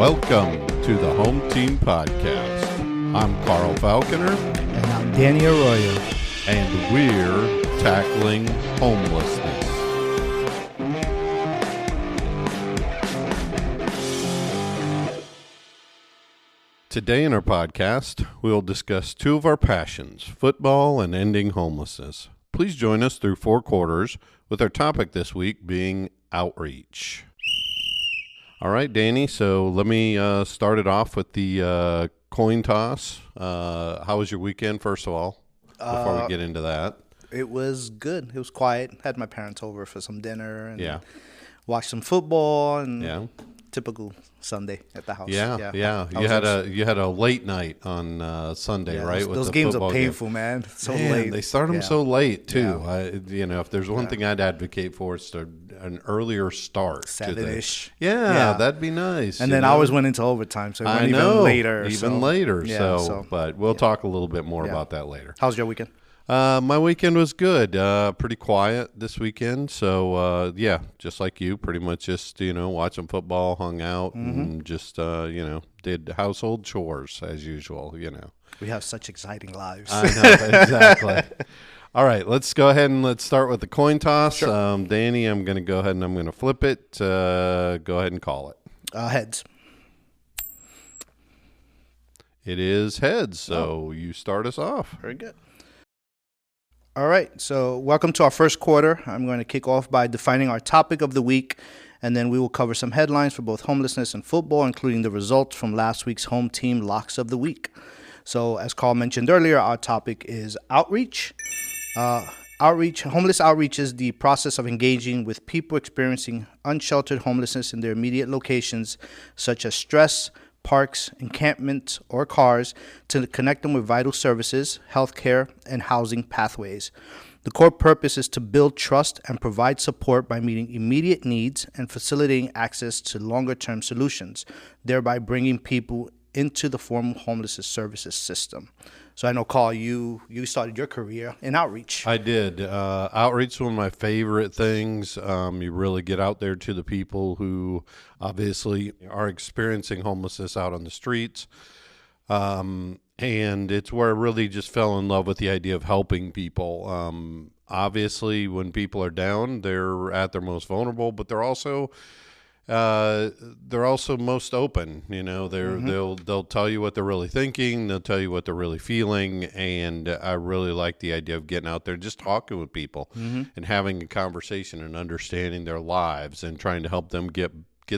Welcome to the Home Team Podcast. I'm Carl Falconer. And I'm Danny Arroyo. And we're tackling homelessness. Today in our podcast, we'll discuss two of our passions, football and ending homelessness. Please join us through 4 quarters, with our topic this week being outreach. All right, Danny, so let me start it off with the coin toss. How was your weekend, first of all, before we get into that? It was good. It was quiet. Had my parents over for some dinner and watched some football and typical Sunday at the house. Yeah. You had a late night on Sunday, right? Those games are painful, man. Late. They start them so late too. Yeah. If there's one thing I'd advocate for, it's an earlier start. 7-ish. That'd be nice. And then ours went into overtime, so it went even later. But we'll talk a little bit more about that later. How's your weekend? My weekend was good. Pretty quiet this weekend. So, just like you, pretty much just, watching football, hung out, and just, did household chores as usual, We have such exciting lives. I know, exactly. All right, let's go ahead and let's start with the coin toss. Sure. Danny, I'm going to go ahead and I'm going to flip it. Go ahead and call it. Heads. It is heads, so you start us off. Very good. All right, so welcome to our first quarter. I'm going to kick off by defining our topic of the week, and then we will cover some headlines for both homelessness and football, including the results from last week's home team locks of the week. So as Carl mentioned earlier, our topic is outreach. Homeless outreach is the process of engaging with people experiencing unsheltered homelessness in their immediate locations, such as stress, parks, encampments, or cars, to connect them with vital services, healthcare, and housing pathways. The core purpose is to build trust and provide support by meeting immediate needs and facilitating access to longer-term solutions, thereby bringing people into the formal homelessness services system. So I know, Carl, you started your career in outreach. I did. Outreach is one of my favorite things. You really get out there to the people who obviously are experiencing homelessness out on the streets. And it's where I really just fell in love with the idea of helping people. Obviously, when people are down, they're at their most vulnerable, but they're also most open. They'll tell you what they're really thinking. They'll tell you what they're really feeling. And I really like the idea of getting out there, just talking with people and having a conversation and understanding their lives and trying to help them get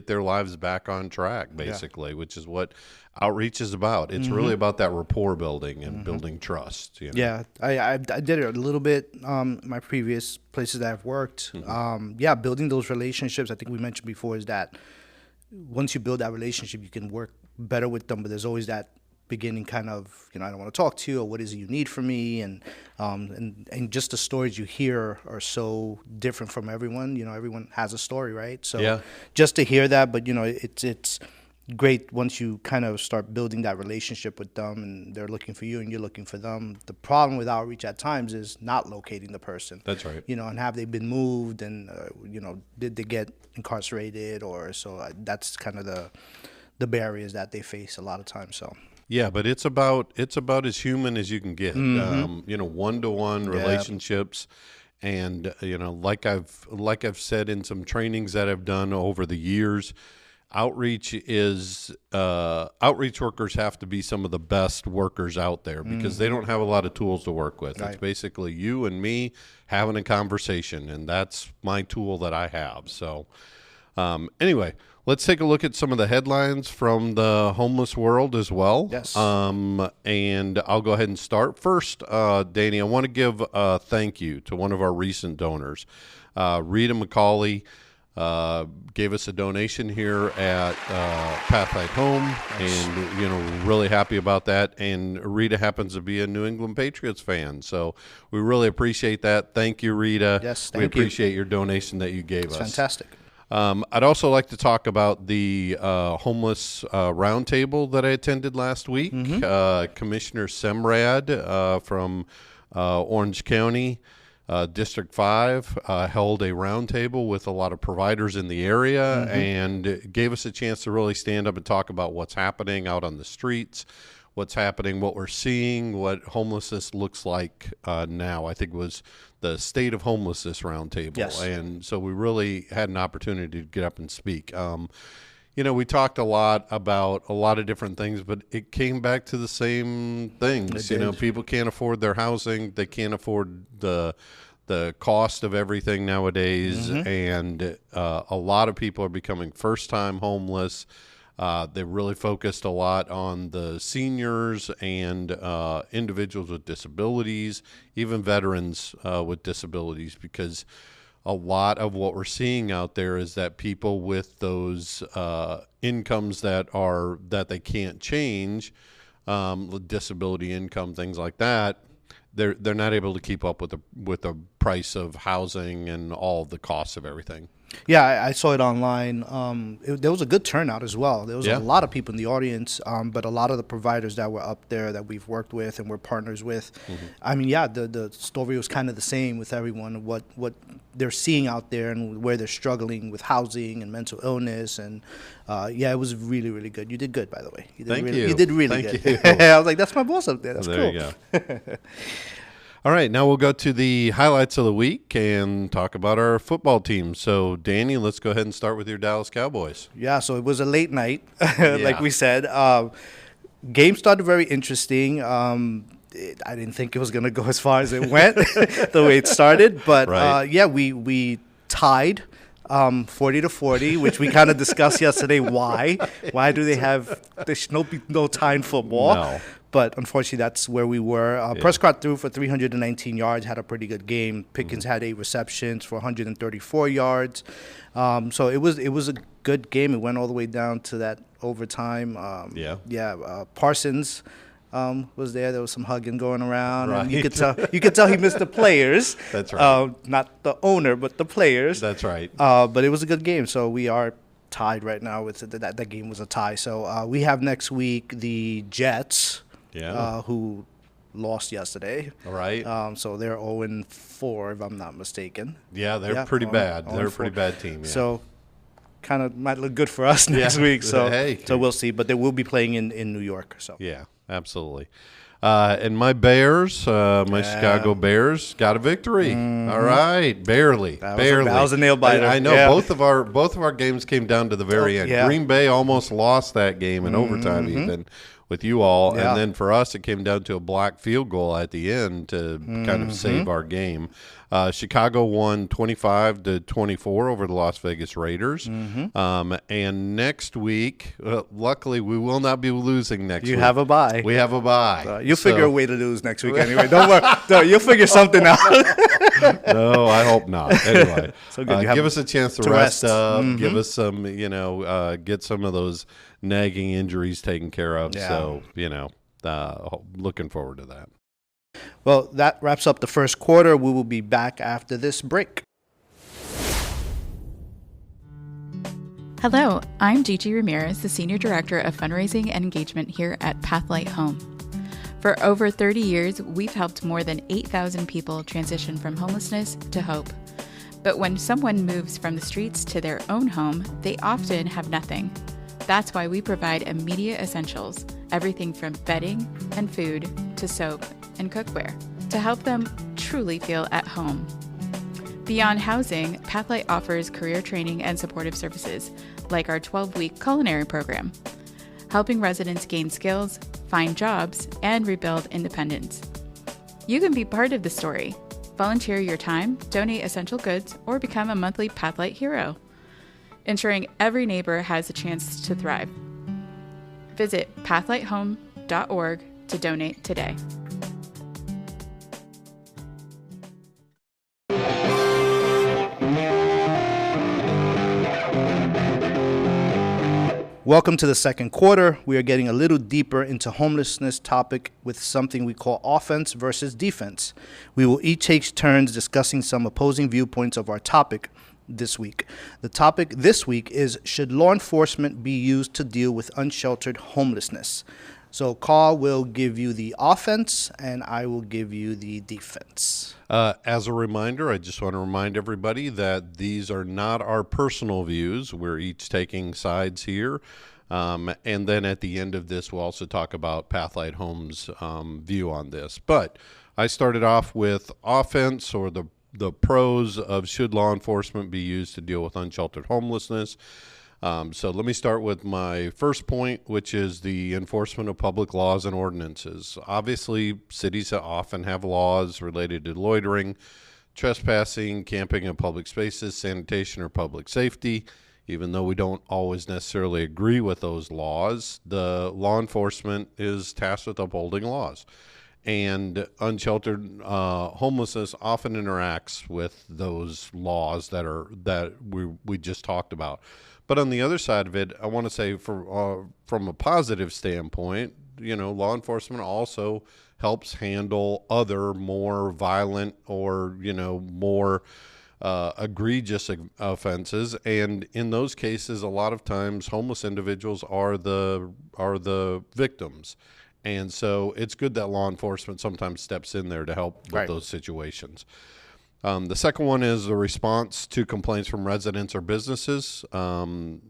their lives back on track, basically, which is what outreach is about. It's really about that rapport building and building trust. Yeah, I did it a little bit. My previous places that I've worked. Building those relationships. I think we mentioned before is that once you build that relationship, you can work better with them. But there's always that beginning kind of, I don't want to talk to you, or what is it you need from me, and just the stories you hear are so different from everyone. Everyone has a story, right? So just to hear that, but it's great once you kind of start building that relationship with them, and they're looking for you and you're looking for them. The problem with outreach at times is not locating the person. That's right. And have they been moved, and did they get incarcerated, or so that's kind of the barriers that they face a lot of times. So. Yeah, but it's about as human as you can get. One-to-one relationships, and like I've said in some trainings that I've done over the years, outreach workers have to be some of the best workers out there because they don't have a lot of tools to work with. Right. It's basically you and me having a conversation, and that's my tool that I have. So anyway, let's take a look at some of the headlines from the homeless world as well. Yes. And I'll go ahead and start. First, Danny, I want to give a thank you to one of our recent donors. Rita McCauley gave us a donation here at Pathlight Home, and really happy about that. And Rita happens to be a New England Patriots fan, so we really appreciate that. Thank you, Rita. Yes, we appreciate your donation that you gave us. Fantastic. I'd also like to talk about the homeless roundtable that I attended last week. Commissioner Semrad from Orange County District 5 held a roundtable with a lot of providers in the area and gave us a chance to really stand up and talk about what's happening out on the streets, what's happening, what we're seeing, what homelessness looks like now. I think it was the State of Homelessness Roundtable. Yes. And so we really had an opportunity to get up and speak. We talked a lot about a lot of different things, but it came back to the same things. People can't afford their housing. They can't afford the cost of everything nowadays. And a lot of people are becoming first-time homeless. They really focused a lot on the seniors and individuals with disabilities, even veterans with disabilities, because a lot of what we're seeing out there is that people with those incomes that they can't change, disability income, things like that, they're not able to keep up with the price of housing and all the costs of everything. Yeah, I saw it online. There was a good turnout as well. There was a lot of people in the audience, but a lot of the providers that were up there that we've worked with and we're partners with. I mean, the story was kind of the same with everyone, what they're seeing out there and where they're struggling with housing and mental illness. And it was really, really good. You did good, by the way. Thank you. You did really good. You. I was like, that's my boss up there. That's there cool. You go. All right, now we'll go to the highlights of the week and talk about our football team. So, Danny, let's go ahead and start with your Dallas Cowboys. Yeah, so it was a late night, like we said. Game started very interesting. I didn't think it was going to go as far as it went, the way it started. But, we tied 40-40, which we kind of discussed yesterday. Why? Why do they have – there should no tie in football. No. But unfortunately, that's where we were. Prescott threw for 319 yards, had a pretty good game. Pickens had 8 receptions for 134 yards. So it was a good game. It went all the way down to that overtime. Parsons was there. There was some hugging going around. Right. And you could tell he missed the players. That's right. Not the owner, but the players. That's right. But it was a good game. So we are tied right now. With that game was a tie. So we have next week the Jets. Who lost yesterday. All right. So they're 0-4, if I'm not mistaken. Yeah, they're pretty bad. They're a pretty bad team. Yeah. So kind of might look good for us next week. So so we'll see. But they will be playing in New York. So yeah, absolutely. And my Bears, my Chicago Bears, got a victory. All right, barely. That was a nail biter. I know. Yeah. Both of our games came down to the very end. Yeah. Green Bay almost lost that game in overtime, even with you all, and then for us, it came down to a blocked field goal at the end to kind of save our game. Chicago won 25-24 over the Las Vegas Raiders. And next week, luckily, we will not be losing next week. You have a bye. We have a bye. You'll figure a way to lose next week anyway. Don't worry. No, you'll figure something out. No, I hope not. Anyway, so give us a chance to rest up. Give us some, get some of those nagging injuries taken care of. Yeah. So, looking forward to that. Well, that wraps up the first quarter. We will be back after this break. Hello, I'm Gigi Ramirez, the Senior Director of Fundraising and Engagement here at Pathlight Home. For over 30 years, we've helped more than 8,000 people transition from homelessness to hope. But when someone moves from the streets to their own home, they often have nothing. That's why we provide immediate essentials, everything from bedding and food to soap and cookware, to help them truly feel at home. Beyond housing, Pathlight offers career training and supportive services, like our 12-week culinary program, helping residents gain skills, find jobs, and rebuild independence. You can be part of the story. Volunteer your time, donate essential goods, or become a monthly Pathlight hero, ensuring every neighbor has a chance to thrive. Visit pathlighthome.org to donate today. Welcome to the second quarter. We are getting a little deeper into homelessness topic with something we call offense versus defense. We will each take turns discussing some opposing viewpoints of our topic this week. The topic this week is, should law enforcement be used to deal with unsheltered homelessness? So Carl will give you the offense, and I will give you the defense. As a reminder, I just want to remind everybody that these are not our personal views. We're each taking sides here. And then at the end of this, we'll also talk about Pathlight Homes' view on this. But I started off with offense, or the pros of should law enforcement be used to deal with unsheltered homelessness. So let me start with my first point, which is the enforcement of public laws and ordinances. Obviously, cities often have laws related to loitering, trespassing, camping in public spaces, sanitation, or public safety. Even though we don't always necessarily agree with those laws, the law enforcement is tasked with upholding laws. And unsheltered homelessness often interacts with those laws that we just talked about. But on the other side of it, I want to say from a positive standpoint, law enforcement also helps handle other more violent or more egregious offenses, and in those cases, a lot of times homeless individuals are the victims, and so it's good that law enforcement sometimes steps in there to help with those situations. The second one is the response to complaints from residents or businesses.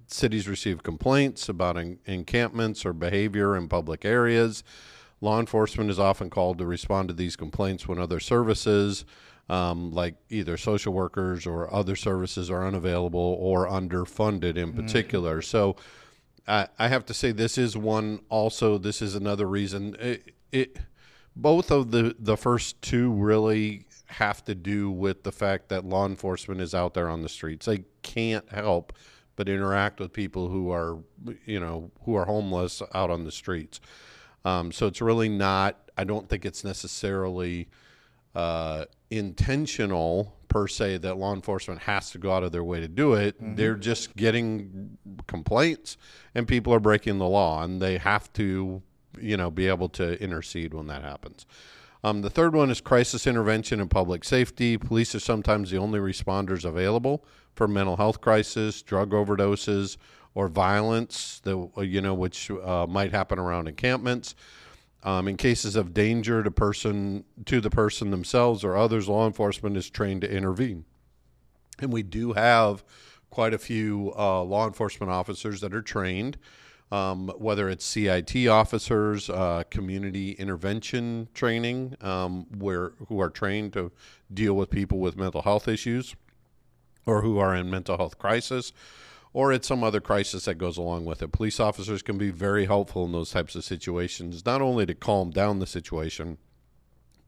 Cities receive complaints about encampments or behavior in public areas. Law enforcement is often called to respond to these complaints when other services, like either social workers or other services, are unavailable or underfunded in particular. So I have to say this is another reason. Both of the first two really have to do with the fact that law enforcement is out there on the streets. They can't help but interact with people who are homeless out on the streets. So it's really not, I don't think it's necessarily intentional per se that law enforcement has to go out of their way to do it. Mm-hmm. They're just getting complaints and people are breaking the law, and they have to, be able to intercede when that happens. The third one is crisis intervention and public safety. Police are sometimes the only responders available for mental health crisis, drug overdoses, or violence which might happen around encampments. In cases of danger to the person themselves or others, law enforcement is trained to intervene. And we do have quite a few law enforcement officers that are trained, whether it's CIT officers, community intervention training, who are trained to deal with people with mental health issues or who are in mental health crisis, or it's some other crisis that goes along with it. Police officers can be very helpful in those types of situations, not only to calm down the situation,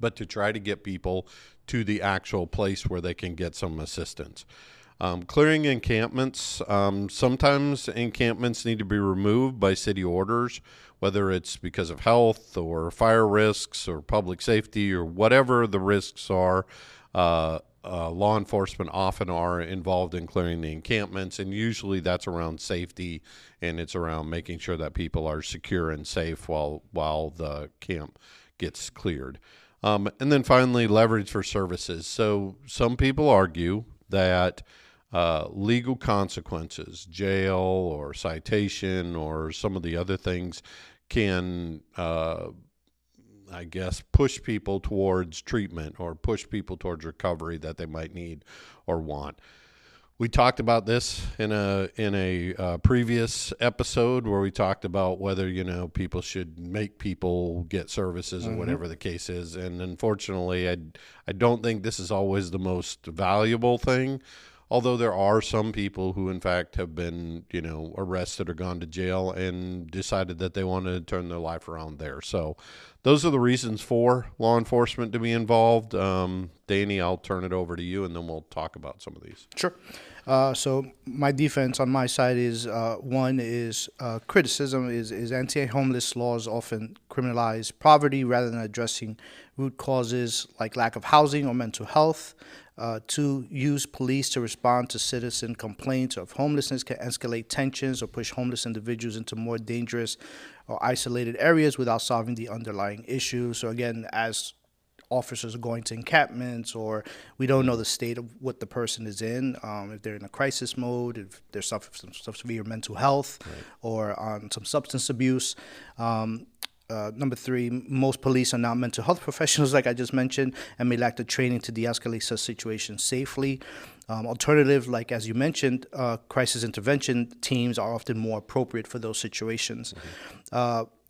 but to try to get people to the actual place where they can get some assistance. Clearing encampments. Sometimes encampments need to be removed by city orders, whether it's because of health or fire risks or public safety or whatever the risks are. Law enforcement often are involved in clearing the encampments, and usually that's around safety, and it's around making sure that people are secure and safe while the camp gets cleared. And then finally, leverage for services. So some people argue that legal consequences, jail or citation or some of the other things, can push people towards treatment or push people towards recovery that they might need or want. We talked about this in a previous episode where we talked about whether people should make people get services or whatever the case is. And unfortunately, I don't think this is always the most valuable thing. Although there are some people who, in fact, have been, arrested or gone to jail and decided that they wanted to turn their life around there. So those are the reasons for law enforcement to be involved. Danny, I'll turn it over to you, and then we'll talk about some of these. Sure. So my defense on my side is one is criticism is anti-homeless laws often criminalize poverty rather than addressing root causes like lack of housing or mental health. To use police to respond to citizen complaints of homelessness can escalate tensions or push homeless individuals into more dangerous or isolated areas without solving the underlying issue. So again, as officers are going to encampments, or we don't know the state of what the person is in, if they're in a crisis mode, if they're suffering from severe mental health, or on some substance abuse. Number 3, most police are not mental health professionals, like I just mentioned, and may lack the training to de-escalate such situations safely. Alternative, like as you mentioned, crisis intervention teams are often more appropriate for those situations.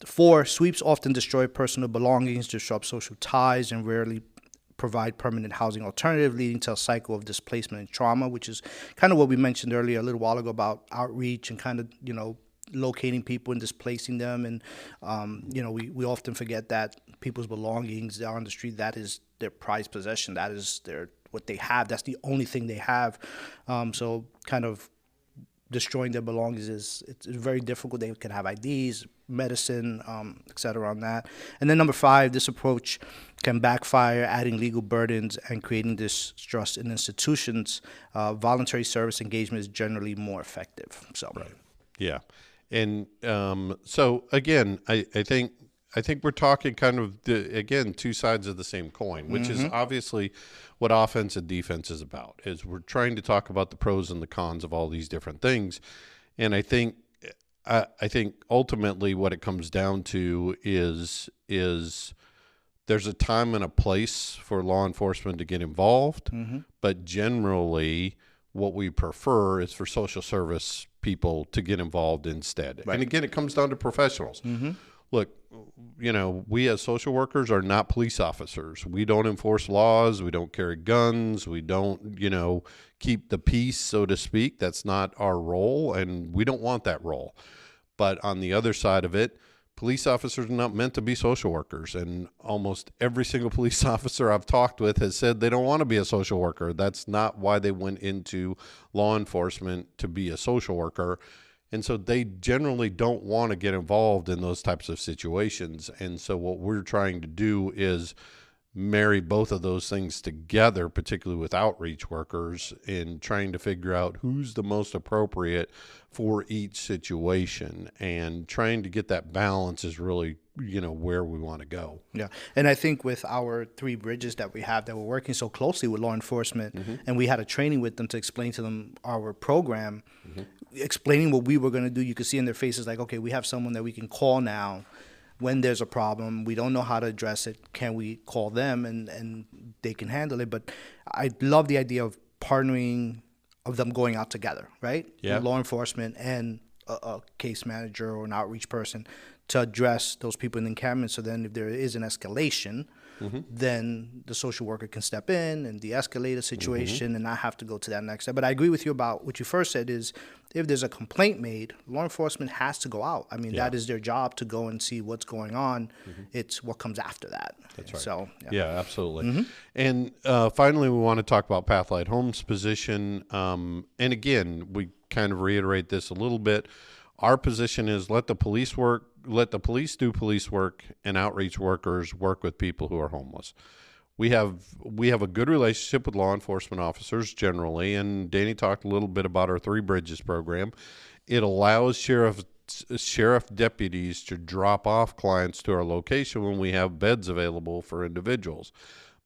4, sweeps often destroy personal belongings, disrupt social ties, and rarely provide permanent housing alternative, leading to a cycle of displacement and trauma, which is kind of what we mentioned earlier a little while ago about outreach and kind of, locating people and displacing them. And, we often forget that people's belongings are on the street. That is their prized possession. That is what they have. That's the only thing they have. So kind of destroying their belongings it's very difficult. They can have IDs, medicine, et cetera on that. And then number 5, this approach can backfire, adding legal burdens and creating distrust in institutions. Voluntary service engagement is generally more effective. So, right. Yeah. And so again, I think we're talking kind of two sides of the same coin, which is obviously what offense and defense is about. Is we're trying to talk about the pros and the cons of all these different things, and I think ultimately what it comes down to is there's a time and a place for law enforcement to get involved, but generally what we prefer is for social service people to get involved instead. Right. And again, it comes down to professionals. Look, we as social workers are not police officers. We don't enforce laws. We don't carry guns. We don't, keep the peace, so to speak. That's not our role, and we don't want that role. But on the other side of it, police officers are not meant to be social workers. And almost every single police officer I've talked with has said they don't want to be a social worker. That's not why they went into law enforcement, to be a social worker. And so they generally don't want to get involved in those types of situations. And so what we're trying to do is marry both of those things together, particularly with outreach workers, in trying to figure out who's the most appropriate for each situation. And trying to get that balance is really, where we want to go. Yeah. And I think with our 3 bridges that we have, that we're working so closely with law enforcement, and we had a training with them to explain to them our program, explaining what we were going to do. You could see in their faces like, okay, we have someone that we can call now when there's a problem. We don't know how to address it. Can we call them and they can handle it? But I love the idea of partnering, of them going out together, right? Yeah. Law enforcement and a case manager or an outreach person to address those people in the encampment. So then if there is an escalation, then the social worker can step in and de-escalate a situation and not have to go to that next step. But I agree with you about what you first said is if there's a complaint made, law enforcement has to go out. I mean, that is their job, to go and see what's going on. It's what comes after that. That's right. So, yeah, absolutely. And finally, we want to talk about Pathlight Home's position. And again, we kind of reiterate this a little bit. Our position is let the police do police work, and outreach workers work with people who are homeless. We have a good relationship with law enforcement officers generally, and Danny talked a little bit about our 3 Bridges program. It allows sheriff deputies to drop off clients to our location when we have beds available for individuals.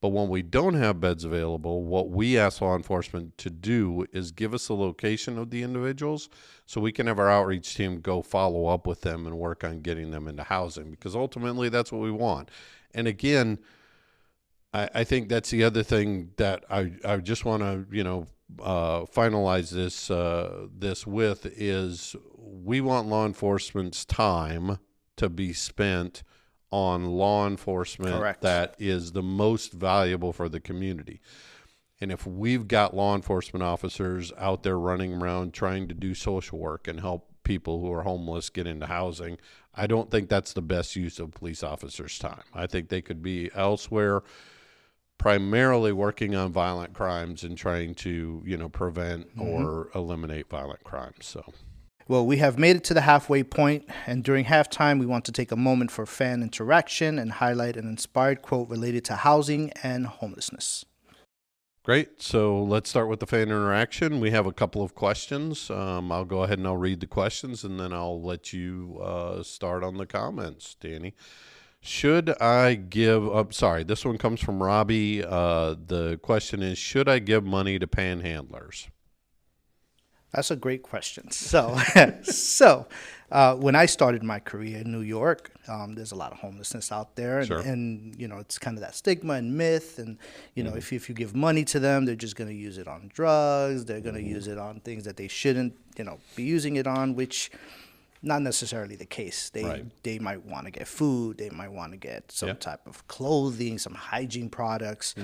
But when we don't have beds available, what we ask law enforcement to do is give us the location of the individuals so we can have our outreach team go follow up with them and work on getting them into housing, because ultimately that's what we want. And again, I think that's the other thing that I just want to, finalize this with is we want law enforcement's time to be spent on law enforcement. Correct. That is the most valuable for the community. And if we've got law enforcement officers out there running around trying to do social work and help people who are homeless get into housing, I don't think that's the best use of police officers' time. I think they could be elsewhere, primarily working on violent crimes and trying to, prevent or eliminate violent crimes. So. Well, we have made it to the halfway point, and during halftime, we want to take a moment for fan interaction and highlight an inspired quote related to housing and homelessness. Great. So let's start with the fan interaction. We have a couple of questions. I'll go ahead and I'll read the questions, and then I'll let you start on the comments, Danny. Should I give up? Sorry, this one comes from Robbie. The question is, should I give money to panhandlers? That's a great question. So, when I started my career in New York, there's a lot of homelessness out there, and, Sure. and it's kind of that stigma and myth, and if you give money to them, they're just going to use it on drugs. They're going to use it on things that they shouldn't, be using it on, which not necessarily the case. They might want to get food. They might want to get some type of clothing, some hygiene products.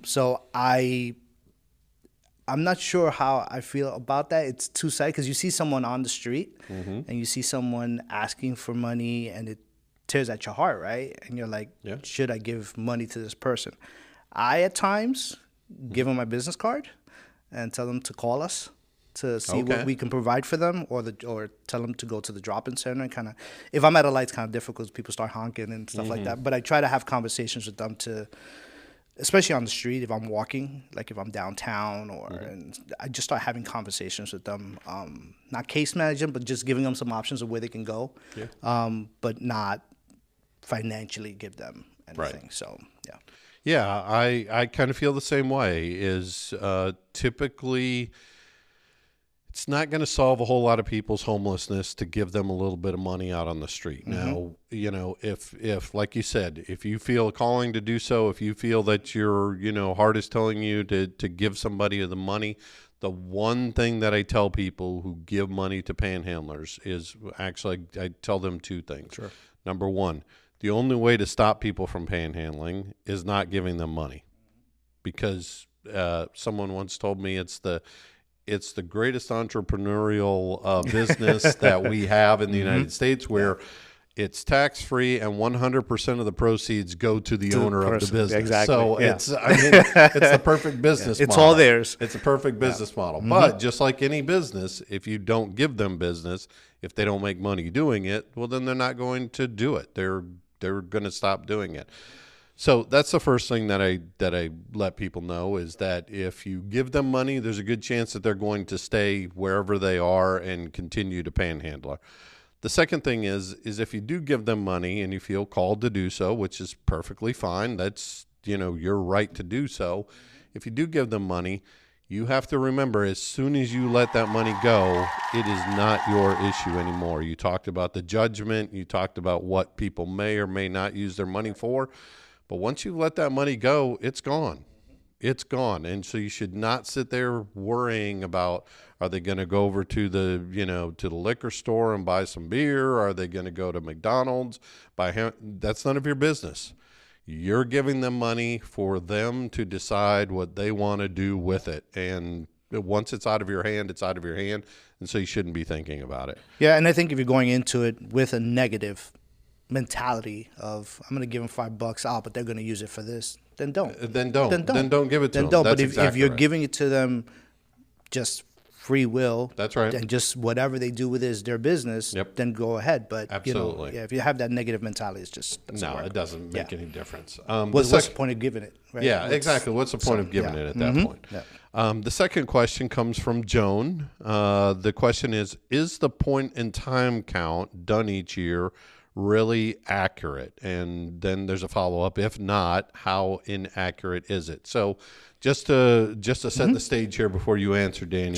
So I'm not sure how I feel about that. It's two-sided because you see someone on the street and you see someone asking for money and it tears at your heart, right? And you're like, should I give money to this person? I, at times, give them my business card and tell them to call us to see what we can provide for them, or tell them to go to the drop-in center and kind of, if I'm at a light, it's kind of difficult. People start honking and stuff like that. But I try to have conversations with them especially on the street, if I'm walking, like if I'm downtown, and I just start having conversations with them, not case managing, but just giving them some options of where they can go, but not financially give them anything. Right. So, yeah. Yeah, I kind of feel the same way. Is typically it's not going to solve a whole lot of people's homelessness to give them a little bit of money out on the street. Now, if like you said, if you feel a calling to do so, if you feel that your heart is telling you to give somebody the money, the one thing that I tell people who give money to panhandlers is actually I tell them two things. Sure. Number one, the only way to stop people from panhandling is not giving them money, because someone once told me it's the greatest entrepreneurial business that we have in the United States, where it's tax-free and 100% of the proceeds go to the owner of the business. Exactly. So it's the perfect business model. It's all theirs. It's a perfect business model. But just like any business, if you don't give them business, if they don't make money doing it, well, then they're not going to do it. They're going to stop doing it. So that's the first thing that I let people know, is that if you give them money, there's a good chance that they're going to stay wherever they are and continue to panhandle. The second thing is if you do give them money and you feel called to do so, which is perfectly fine, that's your right to do so. If you do give them money, you have to remember, as soon as you let that money go, it is not your issue anymore. You talked about the judgment. You talked about what people may or may not use their money for. But once you let that money go, it's gone. It's gone. And so you should not sit there worrying about, are they going to go over to the, to the liquor store and buy some beer? Are they going to go to McDonald's? That's none of your business. You're giving them money for them to decide what they want to do with it. And once it's out of your hand, it's out of your hand. And so you shouldn't be thinking about it. Yeah, and I think if you're going into it with a negative mentality of, I'm going to give them $5 but they're going to use it for this, then don't. Then don't give it to them. Don't. That's but if you're right. giving it to them just free will, that's right, and just whatever they do with it is their business, then go ahead. But absolutely, if you have that negative mentality, it's just it doesn't make any difference. What's the point of giving it? Right? Yeah, exactly. What's the point of giving it at that point? Yeah. The second question comes from Joan. The question is the point in time count done each year really accurate? And then there's a follow-up. If not, how inaccurate is it? So just to set the stage here before you answer, Danny,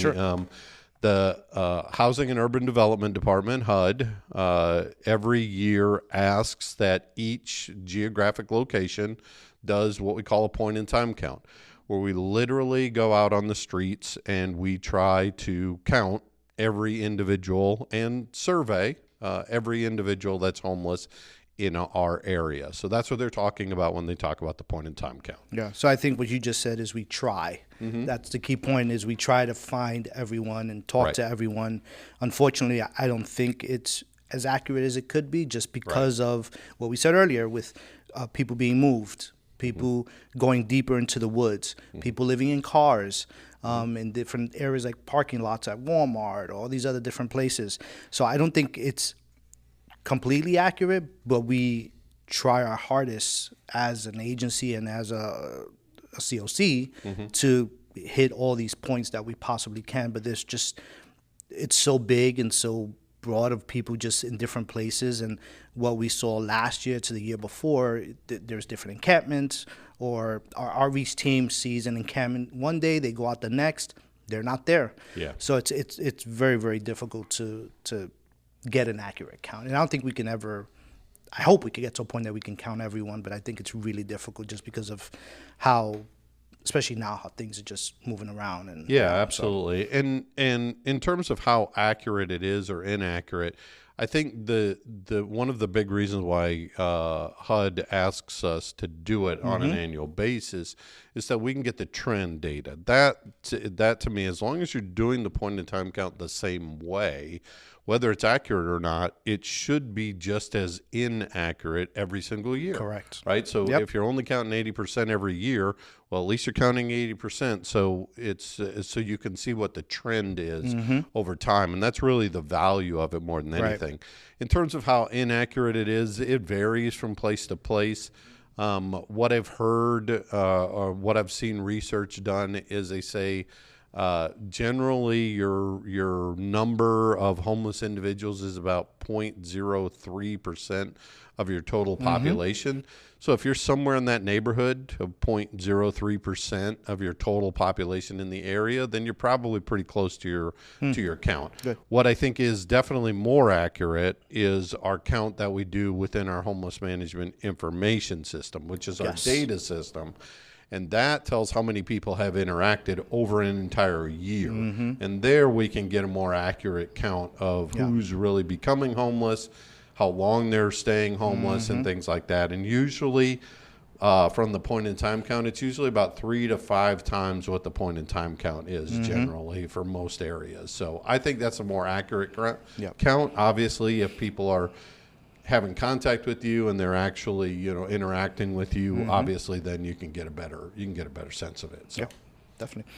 the Housing and Urban Development Department, HUD, every year asks that each geographic location does what we call a point in time count, where we literally go out on the streets and we try to count every individual and survey every individual that's homeless in our area. So that's what they're talking about when they talk about the point in time count. Yeah. So I think what you just said is we try. That's the key point, is we try to find everyone and talk to everyone. Unfortunately, I don't think it's as accurate as it could be, just because of what we said earlier with people being moved, people going deeper into the woods, people living in cars, in different areas like parking lots at Walmart, all these other different places. So I don't think it's completely accurate, but we try our hardest as an agency and as a COC to hit all these points that we possibly can. But it's so big and so broad of people just in different places. And what we saw last year to the year before, there's different encampments, or our outreach team sees an encampment one day, they go out the next, they're not there. Yeah. So it's very, very difficult to get an accurate count. And I don't think we can ever. I hope we could get to a point that we can count everyone, but I think it's really difficult just because of how, especially now, how things are just moving around. And yeah, absolutely. So. And in terms of how accurate it is or inaccurate, I think the one of the big reasons why HUD asks us to do it on an annual basis is that we can get the trend data. That to me, as long as you're doing the point in time count the same way, whether it's accurate or not, it should be just as inaccurate every single year. Correct. Right? So if you're only counting 80% every year, well, at least you're counting 80%. So it's so you can see what the trend is over time. And that's really the value of it more than anything. Right. In terms of how inaccurate it is, it varies from place to place. What I've heard or what I've seen research done is they say, generally, your number of homeless individuals is about 0.03% of your total population. So if you're somewhere in that neighborhood of 0.03% of your total population in the area, then you're probably pretty close to your count. Good. What I think is definitely more accurate is our count that we do within our homeless management information system, which is our data system. And that tells how many people have interacted over an entire year. And there we can get a more accurate count of who's really becoming homeless, how long they're staying homeless, and things like that. And usually from the point in time count, it's usually about 3 to 5 times what the point in time count is generally for most areas. So I think that's a more accurate count. Obviously, if people are having contact with you and they're actually, interacting with you, obviously, then you can get a better sense of it. So. Yeah, definitely.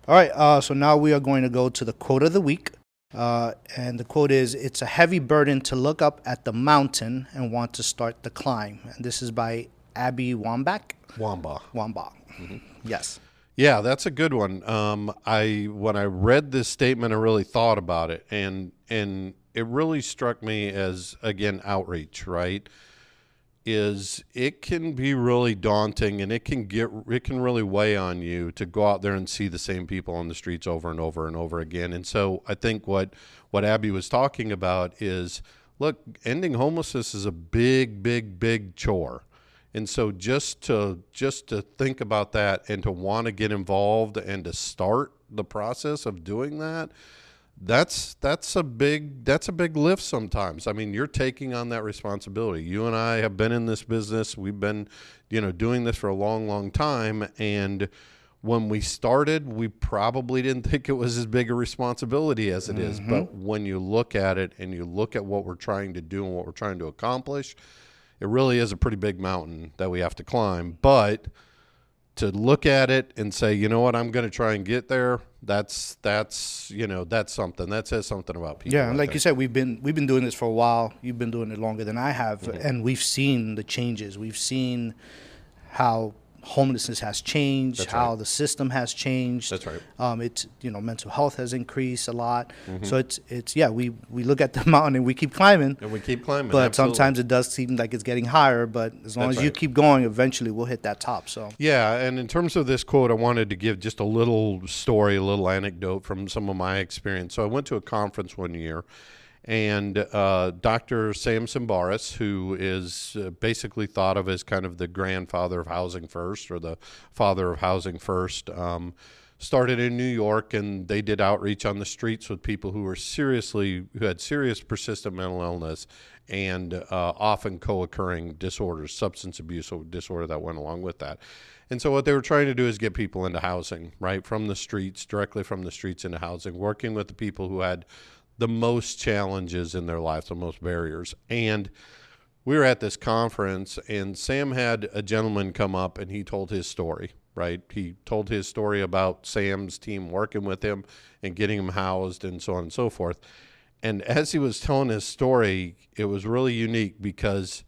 All right. So now we are going to go to the quote of the week. And the quote is, "It's a heavy burden to look up at the mountain and want to start the climb." And this is by Abby Wambach. Wambach. Yes. Yeah, that's a good one. When I read this statement, I really thought about it, and it really struck me as, again, outreach, right? It can be really daunting, and it can really weigh on you to go out there and see the same people on the streets over and over and over again. And so I think what Abby was talking about is, look, ending homelessness is a big, big, big chore. And so just to think about that and to want to get involved and to start the process of doing that, that's a big lift sometimes. I mean, you're taking on that responsibility. You and I have been in this business. We've been, doing this for a long, long time. And when we started, we probably didn't think it was as big a responsibility as it is. But when you look at it and you look at what we're trying to do and what we're trying to accomplish, it really is a pretty big mountain that we have to climb. But to look at it and say, you know what, I'm going to try and get there, that's something. That says something about people. Yeah, and like you said, we've been doing this for a while. You've been doing it longer than I have, and we've seen the changes. We've seen how homelessness has changed, That's how right. the system has changed. That's right. It's mental health has increased a lot. So we look at the mountain and we keep climbing. And we keep climbing. But absolutely. sometimes it does seem like it's getting higher. But as long That's as you right. keep going, eventually we'll hit that top. So yeah, and in terms of this quote, I wanted to give just a little story, a little anecdote from some of my experience. So I went to a conference one year, and Dr. Sam Simbaris, who is basically thought of as kind of the grandfather of Housing First, or the father of Housing First, started in New York, and they did outreach on the streets with people who had serious persistent mental illness and often co-occurring disorders, substance abuse disorder that went along with that. And so what they were trying to do is get people into housing, right, from the streets, directly from the streets into housing, working with the people who had the most challenges in their life, the most barriers. And we were at this conference, and Sam had a gentleman come up, and he told his story, right? He told his story about Sam's team working with him and getting him housed and so on and so forth. And as he was telling his story, it was really unique because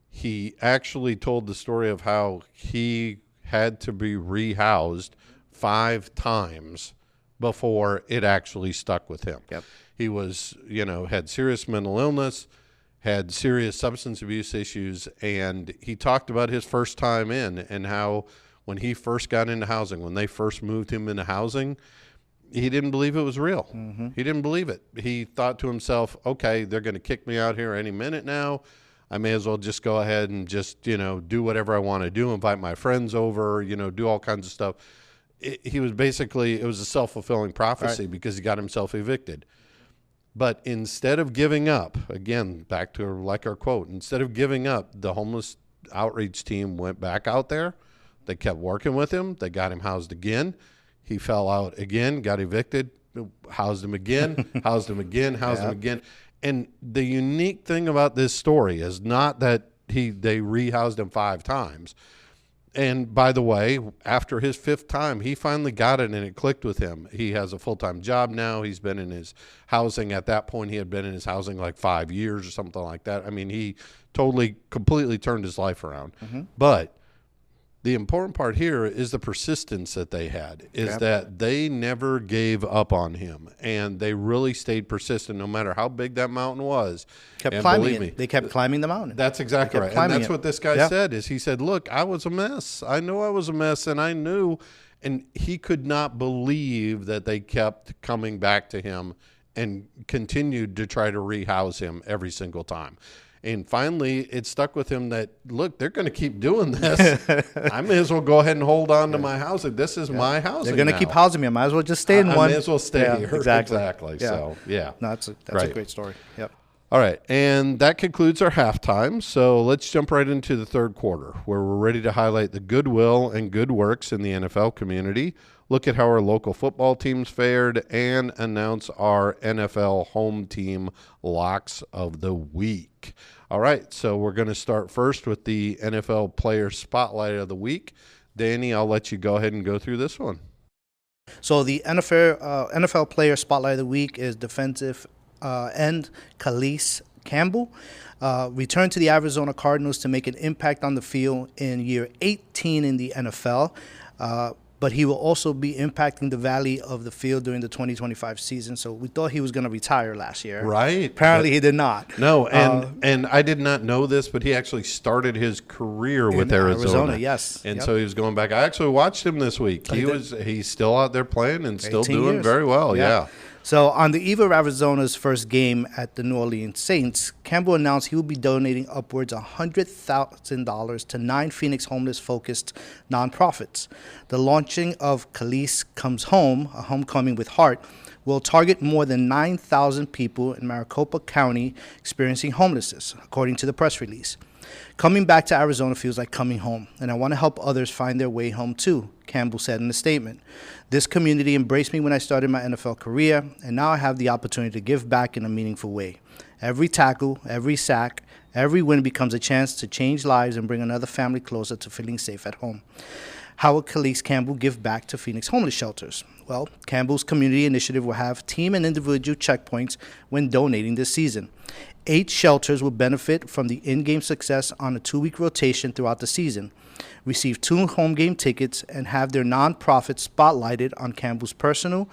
he actually told the story of how he had to be rehoused 5 times before it actually stuck with him. Yep. He was, had serious mental illness, had serious substance abuse issues, and he talked about his first time in and how when he first got into housing, when they first moved him into housing, he didn't believe it was real. He didn't believe it. He thought to himself, okay, they're going to kick me out here any minute now. I may as well just go ahead and just, do whatever I want to do, invite my friends over, do all kinds of stuff. It was a self-fulfilling prophecy because he got himself evicted. But instead of giving up, again, back to like our quote, instead of giving up, the homeless outreach team went back out there. They kept working with him. They got him housed again. He fell out again, got evicted, housed him again, housed him again, housed him again. And the unique thing about this story is not that they rehoused him 5 times. And by the way, after his 5th time, he finally got it and it clicked with him. He has a full-time job now. He's been in his housing. At that point, he had been in his housing like 5 years or something like that. I mean, he completely turned his life around. But the important part here is the persistence that they had, is that they never gave up on him, and they really stayed persistent no matter how big that mountain was. Kept climbing it. They kept climbing the mountain. That's exactly right. And that's what this guy said, is he said, look, I was a mess. I know I was a mess, and I knew, and he could not believe that they kept coming back to him and continued to try to rehouse him every single time. And finally, it stuck with him that, look, they're going to keep doing this. I may as well go ahead and hold on to my housing. This is my housing. They're going to keep housing me. I might as well just stay in one. I may as well stay here. Exactly. Yeah. So, yeah. No, that's a great story. Yep. All right. And that concludes our halftime. So let's jump right into the third quarter, where we're ready to highlight the goodwill and good works in the NFL community, look at how our local football teams fared, and announce our NFL home team locks of the week. All right, so we're going to start first with the NFL player spotlight of the week. Danny, I'll let you go ahead and go through this one. So the NFL player spotlight of the week is defensive end Calais Campbell. Returned to the Arizona Cardinals to make an impact on the field in year 18 in the NFL. But he will also be impacting the valley of the field during the 2025 season. So we thought he was going to retire last year. Right. Apparently he did not. No, and I did not know this, but he actually started his career with Arizona. Yes. And so he was going back. I actually watched him this week. He's still out there playing and still doing very well. Yeah. So on the eve of Arizona's first game at the New Orleans Saints, Campbell announced he will be donating upwards of $100,000 to 9 Phoenix homeless-focused nonprofits. The launching of Calais Comes Home, a homecoming with heart, will target more than 9,000 people in Maricopa County experiencing homelessness, according to the press release. Coming back to Arizona feels like coming home, and I want to help others find their way home too, Campbell said in a statement. This community embraced me when I started my NFL career, and now I have the opportunity to give back in a meaningful way. Every tackle, every sack, every win becomes a chance to change lives and bring another family closer to feeling safe at home. How will Calais Campbell give back to Phoenix homeless shelters? Well, Campbell's community initiative will have team and individual checkpoints when donating this season. 8 shelters will benefit from the in-game success on a 2-week rotation throughout the season, receive 2 home game tickets, and have their nonprofits spotlighted on Campbell's personal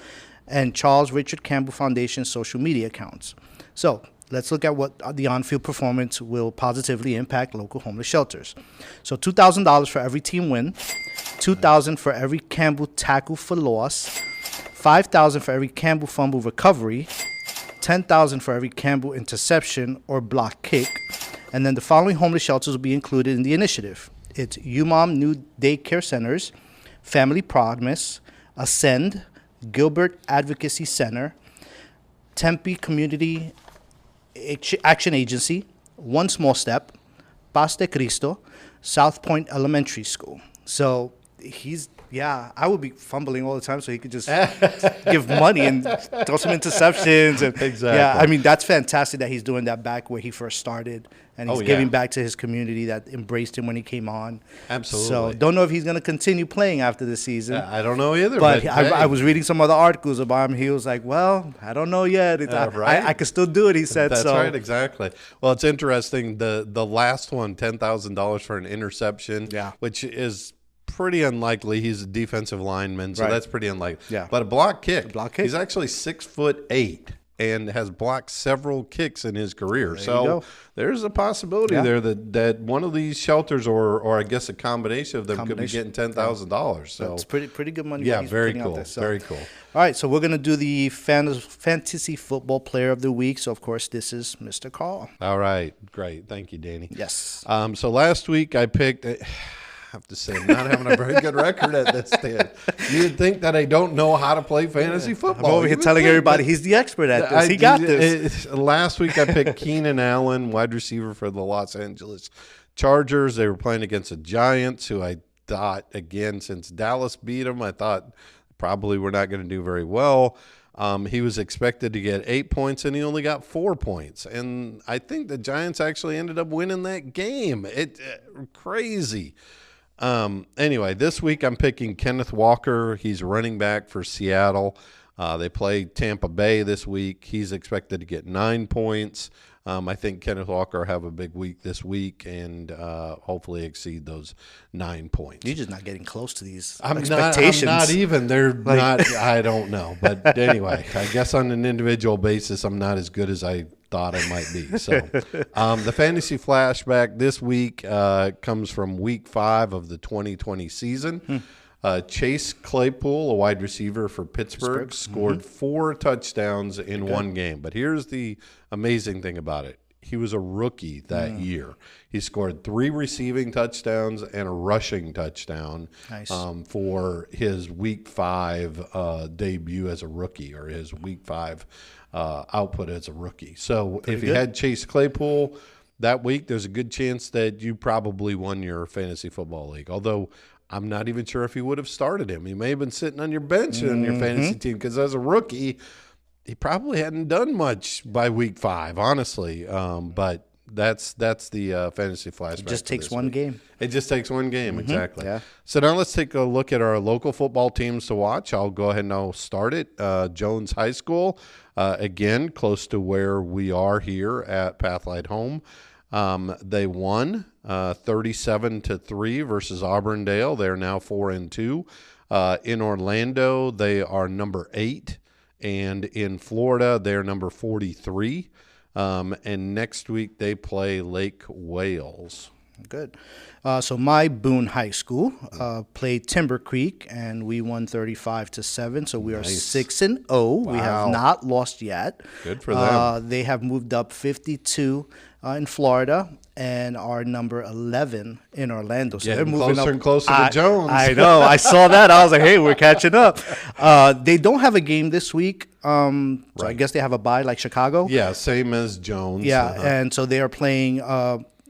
and Charles Richard Campbell Foundation social media accounts. So let's look at what the on-field performance will positively impact local homeless shelters. So $2,000 for every team win, $2,000 for every Campbell tackle for loss, $5,000 for every Campbell fumble recovery, $10,000 for every Campbell interception or block kick, and then the following homeless shelters will be included in the initiative. It's UMOM New Daycare Centers, Family Promise, Ascend, Gilbert Advocacy Center, Tempe Community Action Agency, One Small Step, Paz de Cristo, South Point Elementary School. So I would be fumbling all the time so he could just give money and throw some interceptions. And, exactly. Yeah, I mean, that's fantastic that he's doing that back where he first started. And he's giving back to his community that embraced him when he came on. Absolutely. So don't know if he's going to continue playing after the season. I don't know either. But I was reading some other articles about him. He was like, well, I don't know yet. Right? I can still do it, he said. That's right, exactly. Well, it's interesting. The last one, $10,000 for an interception, which is pretty unlikely. He's a defensive lineman, so that's pretty unlikely. Yeah. But a block kick. Block kick. He's actually 6'8". and has blocked several kicks in his career. There you So go. there's a possibility there that one of these shelters, or I guess a combination of them, could be getting $10,000. So That's pretty good money. yeah, he's very putting out cool. there. So, Very cool. all right, so we're going to do the fantasy football player of the week. So, of course, this is Mr. Carl. All right. Great. Thank you, Danny. Yes. So last week I picked, I have to say, I'm not having a very good record at this, Dan. You'd think that I don't know how to play fantasy football. I'm over here telling everybody he's the expert at this. He got this. Last week I picked Keenan Allen, wide receiver for the Los Angeles Chargers. They were playing against the Giants, who I thought, again, since Dallas beat them, I thought probably we're not going to do very well. He was expected to get 8 points, and he only got 4 points. And I think the Giants actually ended up winning that game. Crazy. Anyway, this week I'm picking Kenneth Walker. He's running back for Seattle. They play Tampa Bay this week. He's expected to get 9 points. I think Kenneth Walker will have a big week this week and hopefully exceed those 9 points. You're just not getting close to these I'm expectations. not even. They're not. I don't know. But anyway, I guess on an individual basis, I'm not as good as I thought I might be. So the fantasy flashback this week comes from week 5 of the 2020 season. Chase Claypool, a wide receiver for Pittsburgh, scored 4 touchdowns in one game. But here's the amazing thing about it. He was a rookie that year. He scored 3 receiving touchdowns and a rushing touchdown for his week 5 debut as a rookie, or his week 5 output as a rookie. So if you had Chase Claypool that week, there's a good chance that you probably won your fantasy football league. Although I'm not even sure if he would have started him. He may have been sitting on your bench in your fantasy team, because as a rookie, he probably hadn't done much by week 5, honestly. But that's the fantasy flashback. It just takes one game. It just takes one game, exactly. Yeah. So now let's take a look at our local football teams to watch. I'll go ahead and I'll start it. Jones High School, again, close to where we are here at Pathlight Home. They won 37-3 versus Auburndale. They're now 4-2. In Orlando, they are number 8, and in Florida, they're number 43. And next week they play Lake Wales. Good. So my Boone High School played Timber Creek, and we won 35-7. So we are 6-0. Wow. We have not lost yet. Good for them. They have moved up 52 in Florida and are number 11 in Orlando. So they're moving closer up and closer to Jones. I know. I saw that. I was like, hey, we're catching up. They don't have a game this week. So I guess they have a bye like Chicago. Yeah, same as Jones. Yeah, and so they are playing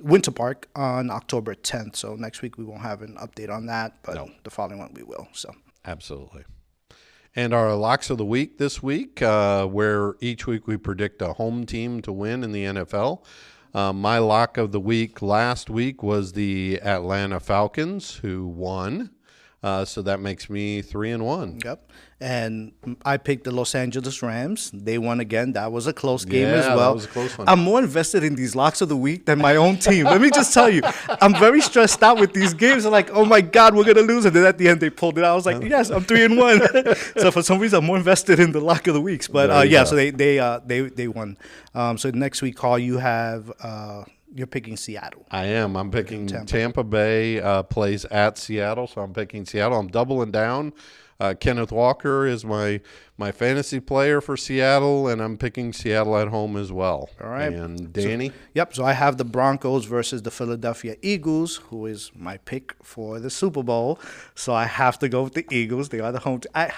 Winter Park on October 10th. So next week we won't have an update on that, but the following one we will. So absolutely. And our locks of the week this week, where each week we predict a home team to win in the NFL. My lock of the week last week was the Atlanta Falcons, who won. So that makes me 3-1. Yep. And I picked the Los Angeles Rams. They won again. That was a close game as well. That was a close one. I'm more invested in these locks of the week than my own team. Let me just tell you, I'm very stressed out with these games. I'm like, oh my God, we're gonna lose. And then at the end they pulled it out. I was like, yes, I'm 3-1. So for some reason I'm more invested in the lock of the weeks. But so they won. So next week, Carl, you have you're picking Seattle. I am. I'm picking Tampa Bay plays at Seattle, so I'm picking Seattle. I'm doubling down. Kenneth Walker is my fantasy player for Seattle, and I'm picking Seattle at home as well. All right. And Danny? So I have the Broncos versus the Philadelphia Eagles, who is my pick for the Super Bowl. So I have to go with the Eagles. They are the home team. I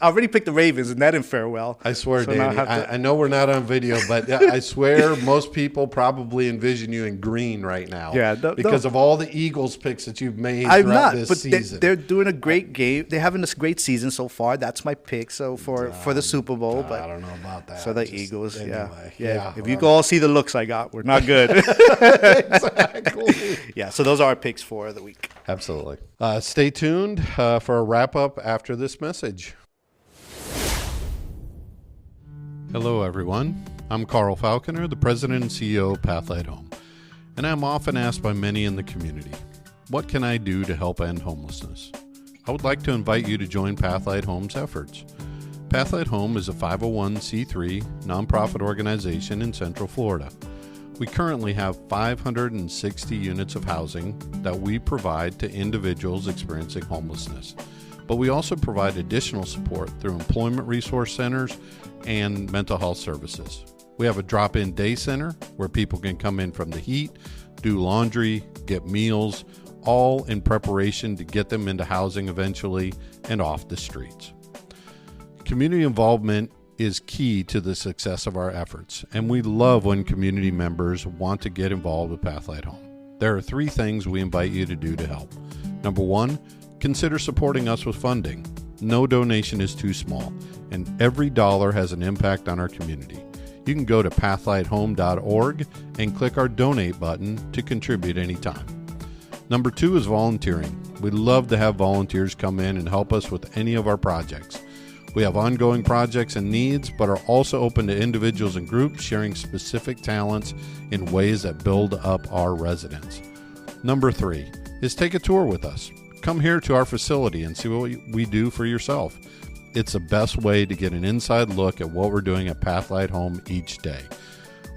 already picked the Ravens, and that in farewell. I swear, so Danny, I know we're not on video, but I swear most people probably envision you in green right now. Yeah, because of all the Eagles picks that you've made throughout this season. They're doing a great game. They're having a great season so far. That's my pick. So for the Super Bowl, but I don't know about that. So the Eagles, anyway, yeah. If you can all see the looks I got, we're not good. Exactly. Yeah. So those are our picks for the week. Absolutely. Stay tuned for a wrap up after this message. Hello, everyone. I'm Carl Falconer, the president and CEO of Pathlight Home, and I'm often asked by many in the community, what can I do to help end homelessness? I would like to invite you to join Pathlight Home's efforts. Pathlight Home is a 501c3 nonprofit organization in Central Florida. We currently have 560 units of housing that we provide to individuals experiencing homelessness. But we also provide additional support through employment resource centers and mental health services. We have a drop-in day center where people can come in from the heat, do laundry, get meals, all in preparation to get them into housing eventually and off the streets. Community involvement is key to the success of our efforts, and we love when community members want to get involved with Pathlight Home. There are 3 things we invite you to do to help. Number 1, consider supporting us with funding. No donation is too small, and every dollar has an impact on our community. You can go to pathlighthome.org and click our donate button to contribute anytime. Number 2 is volunteering. We love to have volunteers come in and help us with any of our projects. We have ongoing projects and needs, but are also open to individuals and groups sharing specific talents in ways that build up our residents. Number 3 is take a tour with us. Come here to our facility and see what we do for yourself. It's the best way to get an inside look at what we're doing at Pathlight Home each day.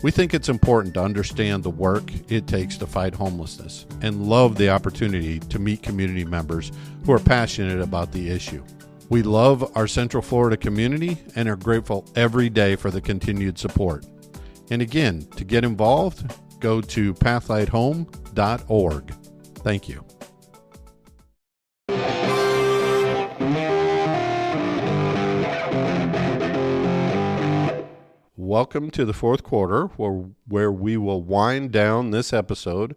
We think it's important to understand the work it takes to fight homelessness and love the opportunity to meet community members who are passionate about the issue. We love our Central Florida community and are grateful every day for the continued support. And again, to get involved, go to pathlighthome.org. Thank you. Welcome to the fourth quarter, where we will wind down this episode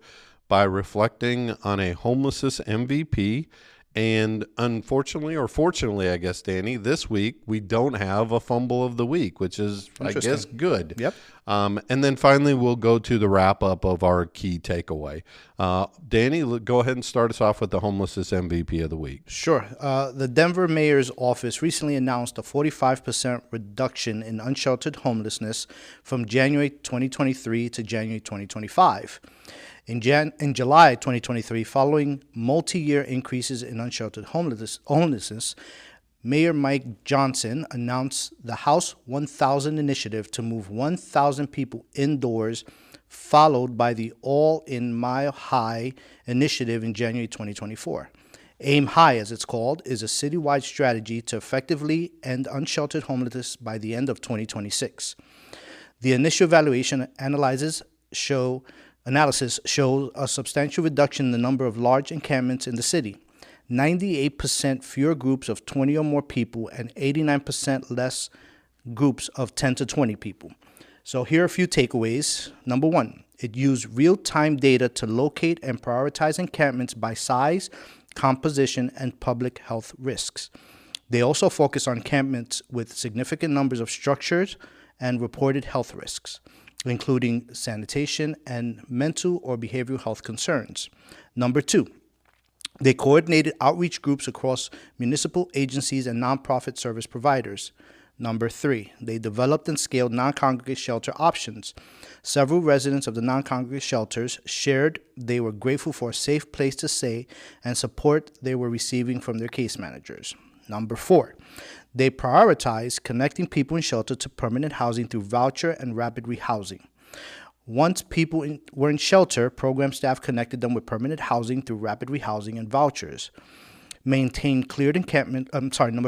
by reflecting on a homelessness MVP. And unfortunately, or fortunately, I guess, Danny, this week we don't have a fumble of the week, which is, I guess, good. Yep. And then finally, we'll go to the wrap up of our key takeaway. Danny, go ahead and start us off with the homelessness MVP of the week. Sure. The Denver mayor's office recently announced a 45% reduction in unsheltered homelessness from January 2023 to January 2025. In July 2023, following multi-year increases in unsheltered homelessness, Mayor Mike Johnson announced the House 1000 initiative to move 1,000 people indoors, followed by the All in Mile High initiative in January 2024. Aim High, as it's called, is a citywide strategy to effectively end unsheltered homelessness by the end of 2026. The initial evaluation analysis shows a substantial reduction in the number of large encampments in the city, 98% fewer groups of 20 or more people, and 89% less groups of 10 to 20 people. So here are a few takeaways. Number 1, it used real-time data to locate and prioritize encampments by size, composition, and public health risks. They also focus on encampments with significant numbers of structures and reported health risks, including sanitation and mental or behavioral health concerns. Number 2, they coordinated outreach groups across municipal agencies and nonprofit service providers. Number 3, they developed and scaled non-congregate shelter options. Several residents of the non-congregate shelters shared they were grateful for a safe place to stay and support they were receiving from their case managers. Number 4, they prioritized connecting people in shelter to permanent housing through voucher and rapid rehousing. Once people were in shelter, program staff connected them with permanent housing through rapid rehousing and vouchers. Number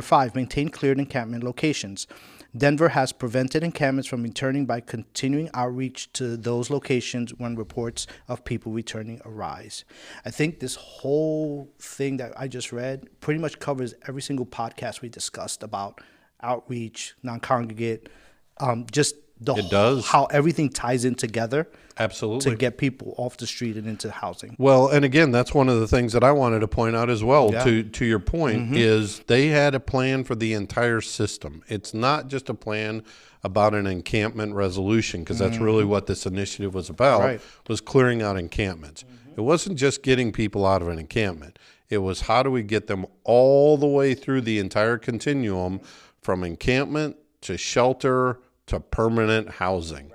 5, maintain cleared encampment locations. Denver has prevented encampments from returning by continuing outreach to those locations when reports of people returning arise. I think this whole thing that I just read pretty much covers every single podcast we discussed about outreach, non-congregate, how everything ties in together. Absolutely. To get people off the street and into housing. Well, and again, that's one of the things that I wanted to point out as well. Yeah. To your point, is they had a plan for the entire system. It's not just a plan about an encampment resolution, because that's really what this initiative was about, was clearing out encampments. It wasn't just getting people out of an encampment. It was how do we get them all the way through the entire continuum from encampment to shelter to permanent housing.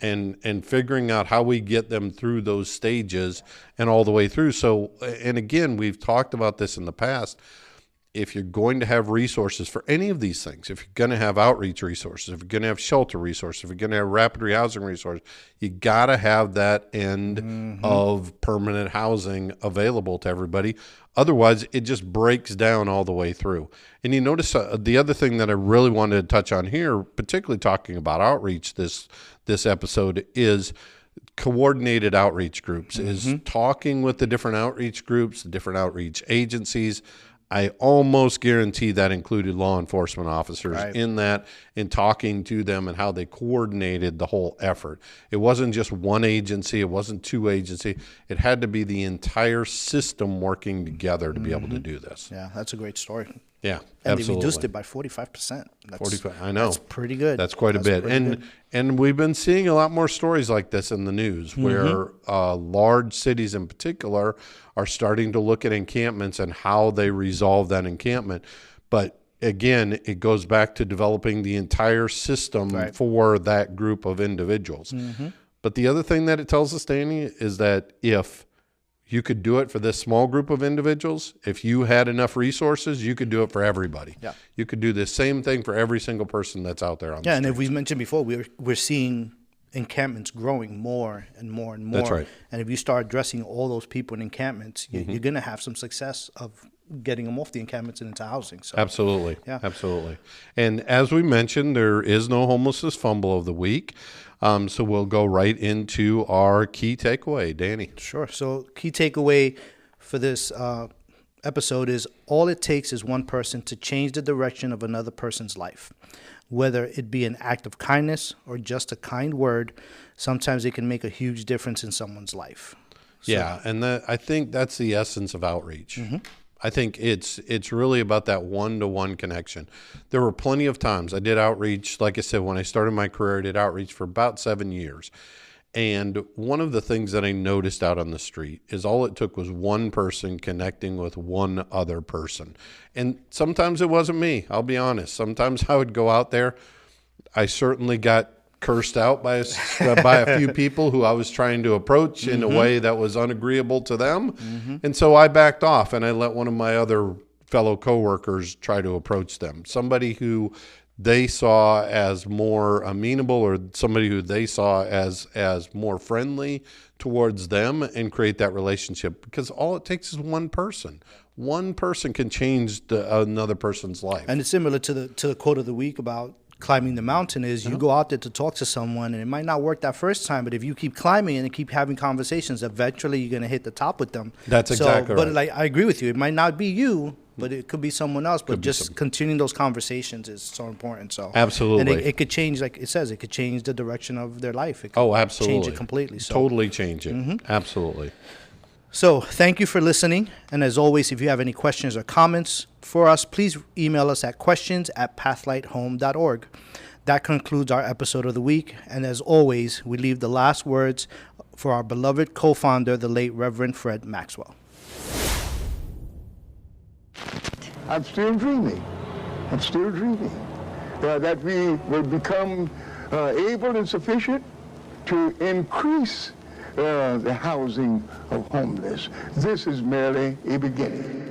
And figuring out how we get them through those stages and all the way through. So, and again, we've talked about this in the past. if you're going to have resources for any of these things, if you're going to have outreach resources, if you're going to have shelter resources, if you're going to have rapid rehousing resources, you got to have that end of permanent housing available to everybody. Otherwise, it just breaks down all the way through. And you notice the other thing that I really wanted to touch on here, particularly talking about outreach this episode, is coordinated outreach groups, is talking with the different outreach groups, the different outreach agencies. I almost guarantee that included law enforcement officers in that, and talking to them and how they coordinated the whole effort. It wasn't just one agency. It wasn't two agencies. It had to be the entire system working together to be able to do this. Yeah, that's a great story. Yeah, and absolutely. they reduced it by 45%. 45. I know. That's pretty good. That's quite a bit. And we've been seeing a lot more stories like this in the news, where large cities in particular are starting to look at encampments and how they resolve that encampment. But again, it goes back to developing the entire system for that group of individuals. But the other thing that it tells us, Danny, is that if you could do it for this small group of individuals, if you had enough resources, you could do it for everybody. Yeah. You could do the same thing for every single person that's out there on the streets. And if we mentioned before, we're seeing encampments growing more and more and more. That's right. And if you start addressing all those people in encampments, you're going to have some success of getting them off the encampments and into housing. So, absolutely. Yeah. Absolutely. And as we mentioned, there is no homelessness fumble of the week. So we'll go right into our key takeaway. Danny. Sure. So key takeaway for this episode is all it takes is one person to change the direction of another person's life. Whether it be an act of kindness or just a kind word, sometimes it can make a huge difference in someone's life. So, yeah, and I think that's the essence of outreach. I think it's really about that one-to-one connection. There were plenty of times I did outreach. Like I said, when I started my career, I did outreach for about 7 years. And one of the things that I noticed out on the street is all it took was one person connecting with one other person. And sometimes it wasn't me, I'll be honest. Sometimes I would go out there. I certainly got cursed out by a few people who I was trying to approach in a way that was unagreeable to them. And so I backed off and I let one of my other fellow coworkers try to approach them. Somebody who they saw as more amenable, or somebody who they saw as more friendly towards them, and create that relationship. Because all it takes is one person. One person can change another person's life. And it's similar to the quote of the week about climbing the mountain is you go out there to talk to someone, and it might not work that first time, but if you keep climbing and keep having conversations, eventually you're going to hit the top with them. That's exactly right. But like, I agree with you. It might not be you, but it could be someone else. But just continuing those conversations is so important. So absolutely. And it could change, like it says, it could change the direction of their life. It could absolutely. change it completely. So. Totally change it. Absolutely. So thank you for listening. And as always, if you have any questions or comments for us, please email us at questions@pathlighthome.org. That concludes our episode of the week. And as always, we leave the last words for our beloved co-founder, the late Reverend Fred Maxwell. I'm still dreaming. That we will become able and sufficient to increase the housing of homeless. This is merely a beginning.